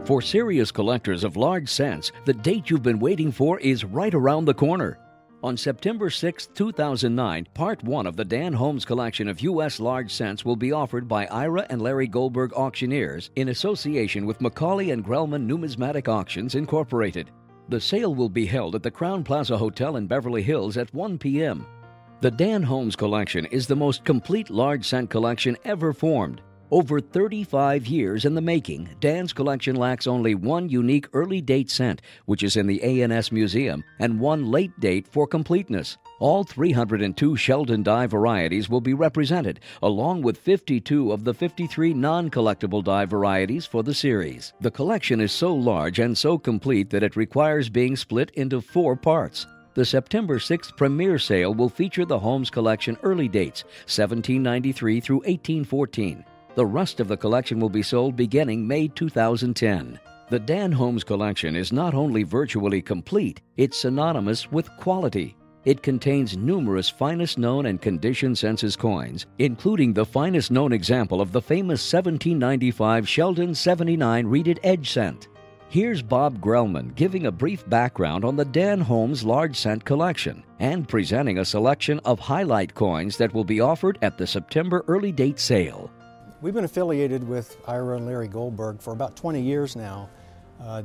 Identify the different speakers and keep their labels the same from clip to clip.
Speaker 1: For serious collectors of large scents, the date you've been waiting for is right around the corner. On September 6, 2009, Part 1 of the Dan Holmes collection of U.S. large scents will be offered by Ira and Larry Goldberg Auctioneers in association with Macaulay and Grellman Numismatic Auctions, Incorporated. The sale will be held at the Crowne Plaza Hotel in Beverly Hills at 1 p.m. The Dan Holmes collection is the most complete large scent collection ever formed. Over 35 years in the making, Dan's collection lacks only one unique early date scent, which is in the A&S Museum, and one late date for completeness. All 302 Sheldon dye varieties will be represented, along with 52 of the 53 non-collectible dye varieties for the series. The collection is so large and so complete that it requires being split into 4 parts. The September 6th premiere sale will feature the Holmes collection early dates, 1793 through 1814. The rest of the collection will be sold beginning May 2010. The Dan Holmes collection is not only virtually complete, it's synonymous with quality. It contains numerous finest known and condition census coins, including the finest known example of the famous 1795 Sheldon 79 Reeded Edge scent. Here's Bob Grellman giving a brief background on the Dan Holmes large scent collection and presenting a selection of highlight coins that will be offered at the September early date sale.
Speaker 2: We've been affiliated with Ira and Larry Goldberg for about 20 years now,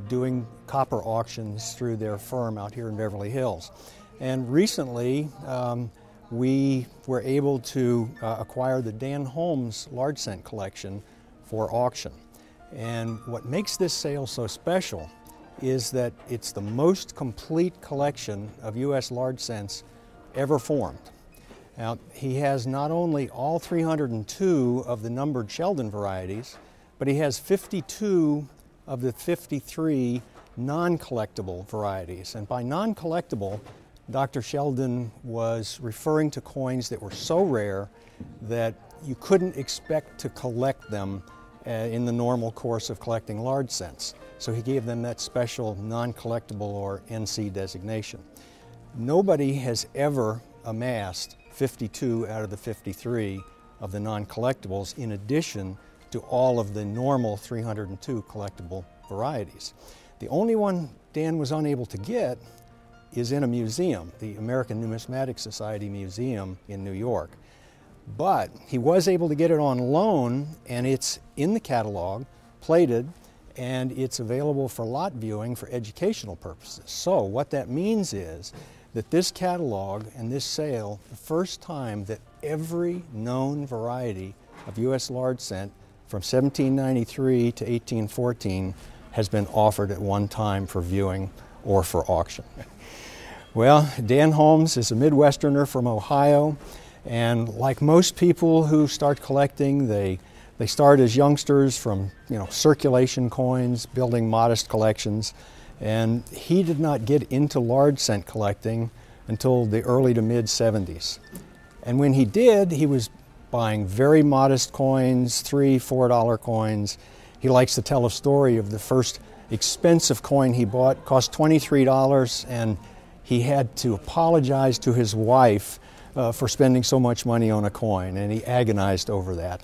Speaker 2: doing copper auctions through their firm out here in Beverly Hills. And recently, we were able to acquire the Dan Holmes large scent collection for auction. And what makes this sale so special is that it's the most complete collection of U.S. large scents ever formed. Now, he has not only all 302 of the numbered Sheldon varieties, but he has 52 of the 53 non-collectible varieties. And by non-collectible, Dr. Sheldon was referring to coins that were so rare that you couldn't expect to collect them in the normal course of collecting large scents. So he gave them that special non-collectible or NC designation. Nobody has ever amassed 52 out of the 53 of the non-collectibles in addition to all of the normal 302 collectible varieties. The only one Dan was unable to get is in a museum, the American Numismatic Society Museum in New York. But he was able to get it on loan, and it's in the catalog, plated, and it's available for lot viewing for educational purposes. So what that means is that this catalog and this sale, the first time that every known variety of U.S. large scent from 1793 to 1814 has been offered at one time for viewing or for auction. Well, Dan Holmes is a Midwesterner from Ohio, and like most people who start collecting, they start as youngsters from circulation coins, building modest collections. And he did not get into large scent collecting until the early to mid 70s. And when he did, he was buying very modest coins, $3, $4 coins. He likes to tell a story of the first expensive coin he bought, cost $23, and he had to apologize to his wife for spending so much money on a coin, and he agonized over that.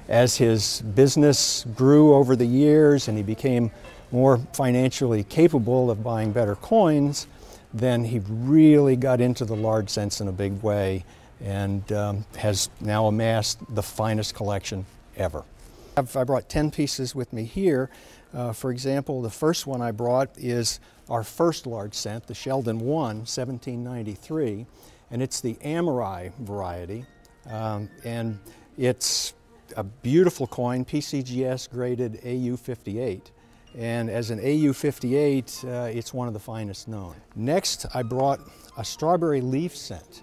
Speaker 2: As his business grew over the years and he became more financially capable of buying better coins, then he really got into the large scents in a big way and has now amassed the finest collection ever. I brought 10 pieces with me here. For example, the first one I brought is our first large scent, the Sheldon 1, 1793, and it's the Amorai variety, and it's a beautiful coin, PCGS graded AU58. And as an AU58, it's one of the finest known. Next, I brought a strawberry leaf scent.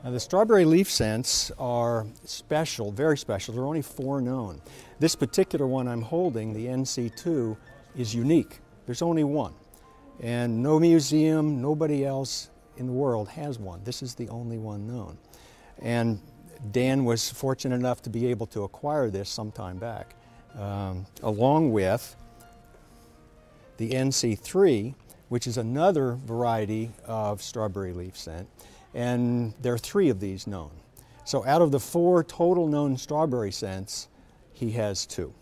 Speaker 2: Now, the strawberry leaf scents are special, very special. There are only 4 known. This particular one I'm holding, the NC2, is unique. There's only one. And no museum, nobody else in the world has one. This is the only one known. And Dan was fortunate enough to be able to acquire this some time back, along with the NC3, which is another variety of strawberry leaf scent, and there are 3 of these known. So out of the 4 total known strawberry scents, he has 2.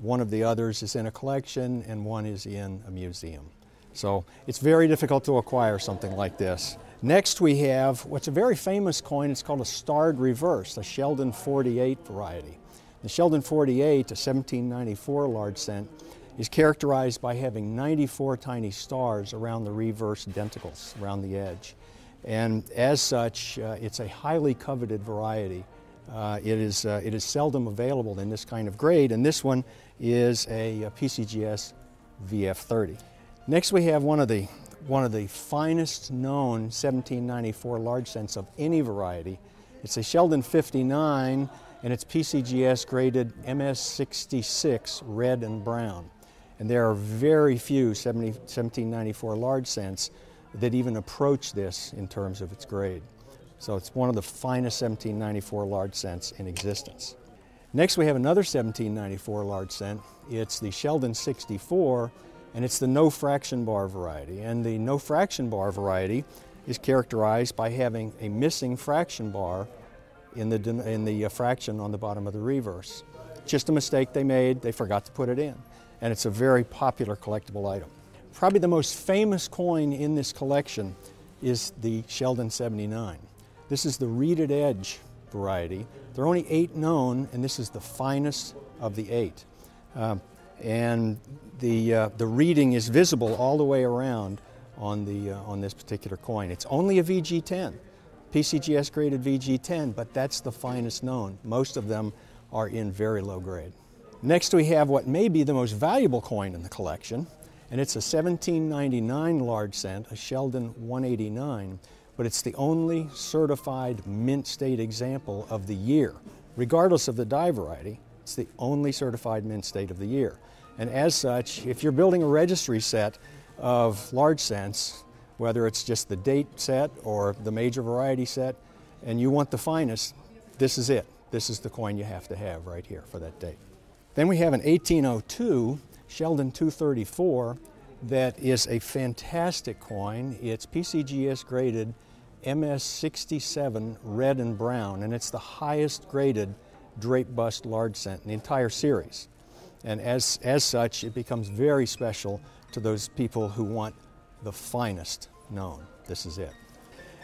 Speaker 2: One of the others is in a collection and one is in a museum. So it's very difficult to acquire something like this. Next we have what's a very famous coin. It's called a starred reverse, a Sheldon 48 variety. The Sheldon 48, a 1794 large cent, is characterized by having 94 tiny stars around the reverse denticles, around the edge. And as such, it's a highly coveted variety. It is seldom available in this kind of grade, and this one is a PCGS VF30. Next we have one of the finest known 1794 large cents of any variety. It's a Sheldon 59, and it's PCGS graded MS66 red and brown. And there are very few 1794 large cents that even approach this in terms of its grade. So it's one of the finest 1794 large cents in existence. Next we have another 1794 large cent. It's the Sheldon 64, and it's the no fraction bar variety. And the no fraction bar variety is characterized by having a missing fraction bar in the fraction on the bottom of the reverse. Just a mistake they made, they forgot to put it in. And it's a very popular collectible item. Probably the most famous coin in this collection is the Sheldon 79. This is the reeded edge variety. There are only 8 known, and this is the finest of the 8. And the reeding is visible all the way around on this particular coin. It's only a VG10, PCGS graded VG10, but that's the finest known. Most of them are in very low grade. Next we have what may be the most valuable coin in the collection, and it's a 1799 large cent, a Sheldon 189, but it's the only certified mint state example of the year. Regardless of the die variety, it's the only certified mint state of the year. And as such, if you're building a registry set of large cents, whether it's just the date set or the major variety set, and you want the finest, this is it. This is the coin you have to have right here for that date. Then we have an 1802 Sheldon 234 that is a fantastic coin. It's PCGS graded MS67 red and brown, and it's the highest graded drape bust large cent in the entire series. And as such, it becomes very special to those people who want the finest known. This is it.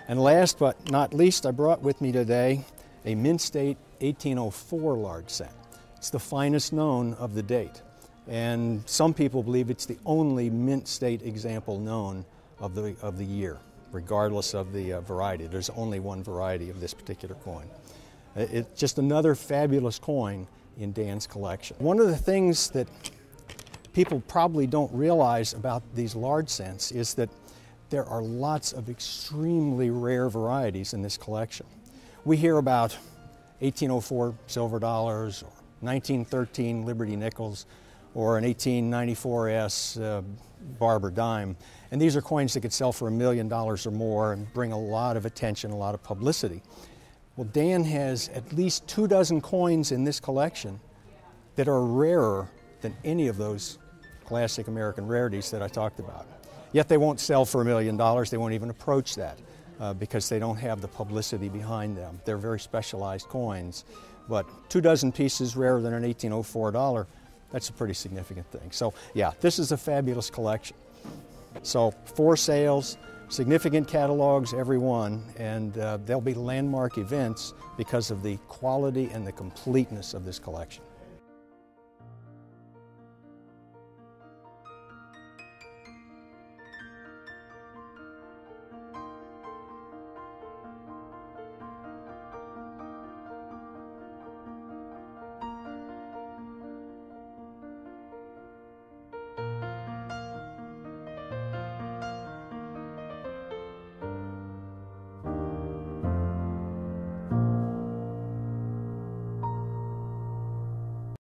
Speaker 2: And last but not least, I brought with me today a mint state 1804 large cent. It's the finest known of the date. And some people believe it's the only mint state example known of the year, regardless of the variety. There's only one variety of this particular coin. It's just another fabulous coin in Dan's collection. One of the things that people probably don't realize about these large cents is that there are lots of extremely rare varieties in this collection. We hear about 1804 silver dollars, or 1913 Liberty nickels, or an 1894S Barber dime. And these are coins that could sell for $1 million or more and bring a lot of attention, a lot of publicity. Well, Dan has at least 24 coins in this collection that are rarer than any of those classic American rarities that I talked about. Yet they won't sell for $1 million, they won't even approach that because they don't have the publicity behind them. They're very specialized coins, but 24 pieces rarer than an 1804 dollar, that's a pretty significant thing. So yeah, this is a fabulous collection. So 4 sales, significant catalogs, every one, and there'll be landmark events because of the quality and the completeness of this collection.